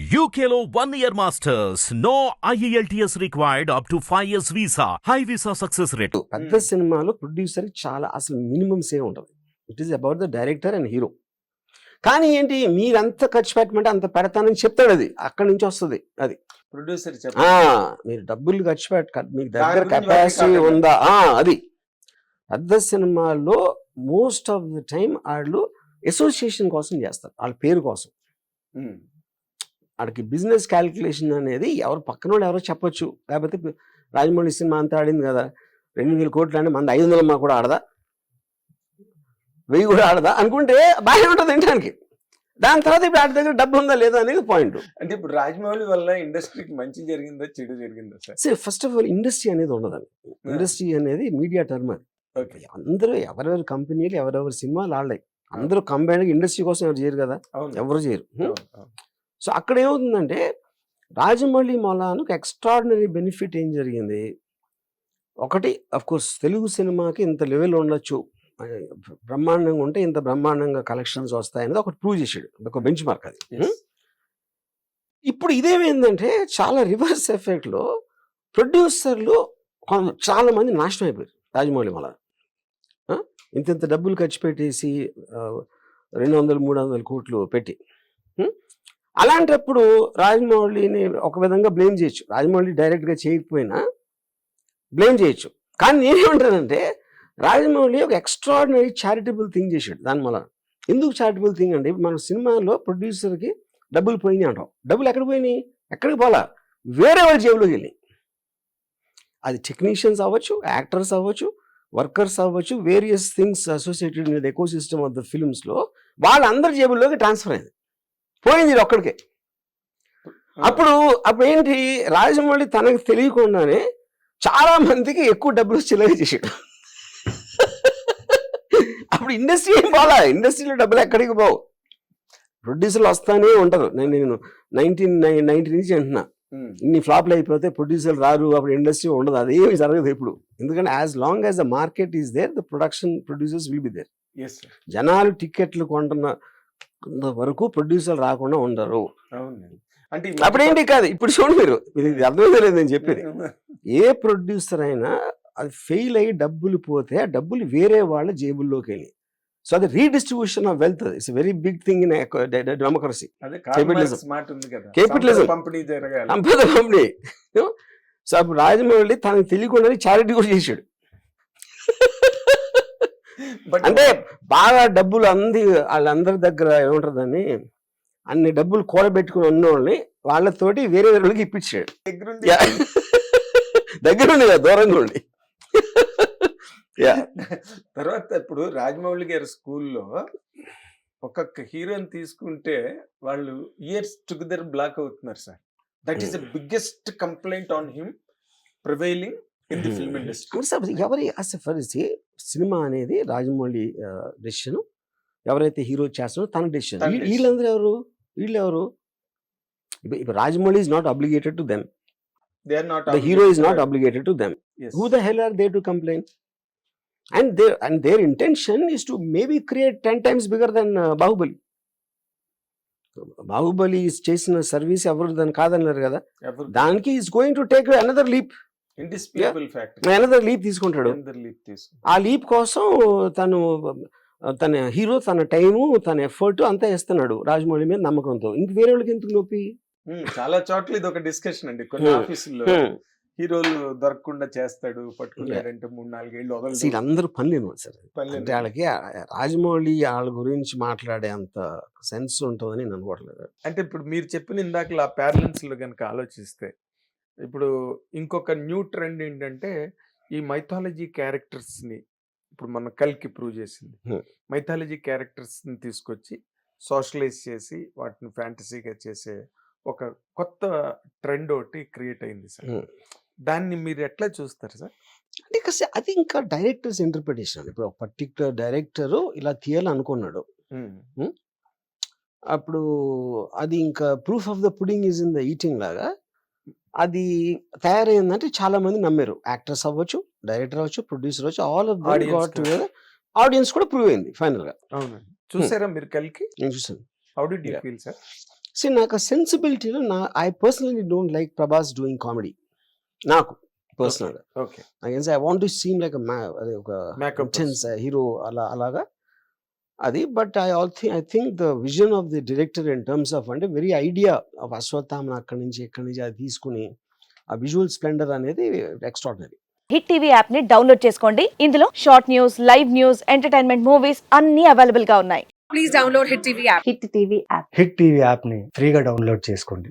UKLO 1 year masters. No IELTS required up to 5 years visa. High visa success rate. పెద్ద సినిమాలో producer చాలా అసలు minimums ఏ ఉండదు. It is about the director and hero. కానీ ఏంటి మీరంత ఖర్చు పెట్టమంటే అంత పెడతానని చెప్తాడు. అది అక్కడి నుంచి వస్తుంది. అది ప్రొడ్యూసర్ మీరు డబ్బులు ఖర్చు మీకు దగ్గర కెపాసిటీ ఉందా అది. పెద్ద సినిమాల్లో మోస్ట్ ఆఫ్ ద టైం వాళ్ళు అసోసియేషన్ కోసం చేస్తారు, వాళ్ళ పేరు కోసం. వాళ్ళకి బిజినెస్ క్యాలిక్యులేషన్ అనేది ఎవరు పక్కన వాళ్ళు ఎవరో చెప్పొచ్చు. లేకపోతే రాజమౌళి సినిమా అంతా ఆడింది కదా, 2,000 కోట్లు అంటే మన 500 కూడా ఆడదా, 1000 కూడా ఆడదా అనుకుంటే బాగానే ఉంటుంది వినడానికి. దాని తర్వాత ఇప్పుడు వాటి దగ్గర డబ్బు ఉందా లేదా అనేది పాయింట్. అంటే ఇప్పుడు రాజమౌళి వల్ల ఇండస్ట్రీకి మంచి జరిగిందా చెడు జరిగిందా సార్? సరే, ఫస్ట్ ఆఫ్ ఆల్ ఇండస్ట్రీ అనేది ఉండదండి. ఇండస్ట్రీ అనేది మీడియా టర్మ్. అది అందరూ ఎవరెవరి కంపెనీలు ఎవరెవరి సినిమాలు ఆడలేయి. అందరూ కంబైన్డ్గా ఇండస్ట్రీ కోసం ఎవరు చేయరు కదా, ఎవరు చేయరు. సో అక్కడ ఏమవుతుందంటే రాజమౌళి మొలానికి ఎక్స్ట్రాడినరీ బెనిఫిట్ ఏం జరిగింది. ఒకటి, అఫ్కోర్స్ తెలుగు సినిమాకి ఇంత లెవెల్ ఉండొచ్చు, బ్రహ్మాండంగా ఉంటే ఇంత బ్రహ్మాండంగా కలెక్షన్స్ వస్తాయనేది ఒకటి ప్రూవ్ చేసాడు, ఒక బెంచ్ మార్క్ అది. ఇప్పుడు ఇదేమైందంటే చాలా రివర్స్ ఎఫెక్ట్లో ప్రొడ్యూసర్లు చాలా మంది నాశనం అయిపోయారు రాజమౌళి మొల. ఇంత డబ్బులు ఖర్చు పెట్టేసి 200-300 కోట్లు పెట్టి. అలాంటప్పుడు రాజమౌళిని ఒక విధంగా బ్లేమ్ చేయొచ్చు, రాజమౌళి డైరెక్ట్గా చేయకపోయినా బ్లేమ్ చేయొచ్చు. కానీ నేనేమంటానంటే రాజమౌళి ఒక ఎక్స్ట్రాడినరీ చారిటబుల్ థింగ్ చేశాడు దాని వల్ల. ఎందుకు చారిటబుల్ థింగ్ అంటే మన సినిమాలో ప్రొడ్యూసర్కి డబ్బులు పోయినాయి అంటాం. డబ్బులు ఎక్కడ పోయినాయి, ఎక్కడికి పోలా, వేరే వాళ్ళ జేబులోకి వెళ్ళి. అది టెక్నీషియన్స్ అవ్వచ్చు, యాక్టర్స్ అవ్వచ్చు, వర్కర్స్ అవ్వచ్చు, various things associated with eco system of the ఫిల్మ్స్లో వాళ్ళందరి జేబుల్లోకి ట్రాన్స్ఫర్ అయింది, పోయింది ఇది ఒక్కడికే. అప్పుడు ఏంటి, రాజమౌళి తనకు తెలియకుండానే చాలా మందికి ఎక్కువ డబ్బులు చిల్లర చేసాడు. అప్పుడు ఇండస్ట్రీ ఏం పోలా, ఇండస్ట్రీలో డబ్బులు ఎక్కడికి పోవు, ప్రొడ్యూసర్లు వస్తానే ఉంటారు. నేను 1990 నుంచి అంటున్నా, ఇన్ని ఫ్లాప్లు అయిపోతే ప్రొడ్యూసర్లు రారు, అప్పుడు ఇండస్ట్రీ ఉండదు, అదేమి జరగదు ఇప్పుడు. ఎందుకంటే as long as the market is there, the production producers will be there. జనాలు టికెట్లు కొంటున్న వరకు ప్రొడ్యూసర్ రాకుండా ఉండరు. అంటే అప్పుడేంటి కాదు, ఇప్పుడు చూడండి మీరు, ఇది అర్థమైతే లేదు నేను చెప్పేది. ఏ ప్రొడ్యూసర్ అయినా అది ఫెయిల్ అయ్యి డబ్బులు పోతే ఆ డబ్బులు వేరే వాళ్ళ జేబుల్లోకి వెళ్ళి. సో అది redistribution of wealth. It's very big thing in democracy, capitalism, సంపద పంపిణీ. సో అప్పుడు రాజమౌళి తనకు తెలియకుండా చారిటీ కూడా చేశాడు. అంటే బాగా డబ్బులు వాళ్ళందరి దగ్గర ఏముంటుందని అన్ని డబ్బులు కూడబెట్టుకుని ఉన్నోళ్ళని వాళ్ళతోటి వేరే వాళ్ళకి ఇప్పించాడు. దగ్గరుండి కదా, దూరంగా ఉండి. తర్వాత ఇప్పుడు రాజమౌళి గారి స్కూల్లో ఒక్కొక్క హీరోని తీసుకుంటే వాళ్ళు ఇయర్స్ టుగెదర్ బ్లాక్ అవుతున్నారు sir. That is the biggest complaint on him prevailing in the film industry. ఎవరి సినిమా అనేది రాజమౌళి డెసిషన్, ఎవరైతే హీరో చేస్తారో తన డెసిషన్. వీళ్ళెవరు ఇప్పుడు Rajamouli is not obligated to them, the hero is not obligated to them. Who the hell are they to complain? And their intention is to maybe create 10 times bigger than Bahubali is చేసిన service ఎవరు దాన్ని కాదన్నారు కదా, దానికి is going to take another leap, another leap తీసుకుంటాడు. ఆ leap కోసం తన హీరో తన టైము తన ఎఫర్ట్ అంతా ఇస్తున్నాడు రాజమౌళి మీద నమ్మకంతో. ఇంక వేరే వాళ్ళకి ఎందుకు నొప్పి? చాలా చోట్ల ఇది ఒక డిస్కషన్ అండి. కొన్ని ఆఫీసుల్లో హీరోలు దొరకకుండా చేస్తాడు, పట్టుకున్నారంటే 3-4 ఏళ్ళు వదలదు. అందరూ పనిలేను సార్. అంటే వాళ్ళకి రాజమౌళి వాళ్ళ గురించి మాట్లాడే అంత సెన్స్ ఉంటుందని నేను అనుకోవట్లేదు. అంటే ఇప్పుడు మీరు చెప్పిన ఇందాక ఆ ప్యారలెన్స్ లో కనుక ఆలోచిస్తే, ఇప్పుడు ఇంకొక న్యూ ట్రెండ్ ఏంటంటే ఈ మైథాలజీ క్యారెక్టర్స్ ని, ఇప్పుడు మన కల్కి ప్రూవ్ చేసింది, మైథాలజీ క్యారెక్టర్స్ ని తీసుకొచ్చి సోషలైజ్ చేసి వాటిని ఫ్యాంటసీగా చేసే ఒక కొత్త ట్రెండ్ ఒకటి క్రియేట్ అయింది సార్. దాన్ని మీరు ఎట్లా చూస్తారు సార్? అంటే అది ఇంకా డైరెక్టర్స్ ఇంటర్ప్రిటేషన్. ఇప్పుడు ఒక పర్టికులర్ డైరెక్టర్ ఇలా తీయాలనుకున్నాడు, అప్పుడు అది ఇంకా proof of the pudding is in the eating లాగా అది తయారైందంటే చాలా మంది నమ్మారు. యాక్టర్స్ అవ్వచ్చు, డైరెక్టర్ అవ్వచ్చు, ప్రొడ్యూసర్ అవ్వచ్చు, all of them got together. Audience కూడా ప్రూవ్ అయింది ఫైనల్ గా. అవునండి, చూసారా మీరు కల్కి? నేను చూసాను. How did you feel sir? So నాకు ఆ సెన్సిబిలిటీలో I personally don't like Prabhas doing comedy. నాకు పర్సనల్గా okay. I want to seem like అదే ఒక మేకప్ ఇంటెన్స్ హీరో అలాగా అది. But I think the vision of the director in terms of అంటే వెరీ ఐడియా ఆఫ్ అశ్వత్థామను ఎక్కడి నుంచి అది తీసుకుని ఆ విజువల్ స్ప్లెండర్ అనేది ఎక్స్ట్రాడినరీ. హిట్ టీవీ యాప్ ని డౌన్లోడ్ చేసుకోండి. ఇందులో short news, live news, entertainment movies అన్ని అవైలబుల్ గా ఉన్నాయి. Please download Hit TV app. Hit TV app. Hit TV యాప్ని ఫ్రీగా డౌన్లోడ్ చేసుకోండి.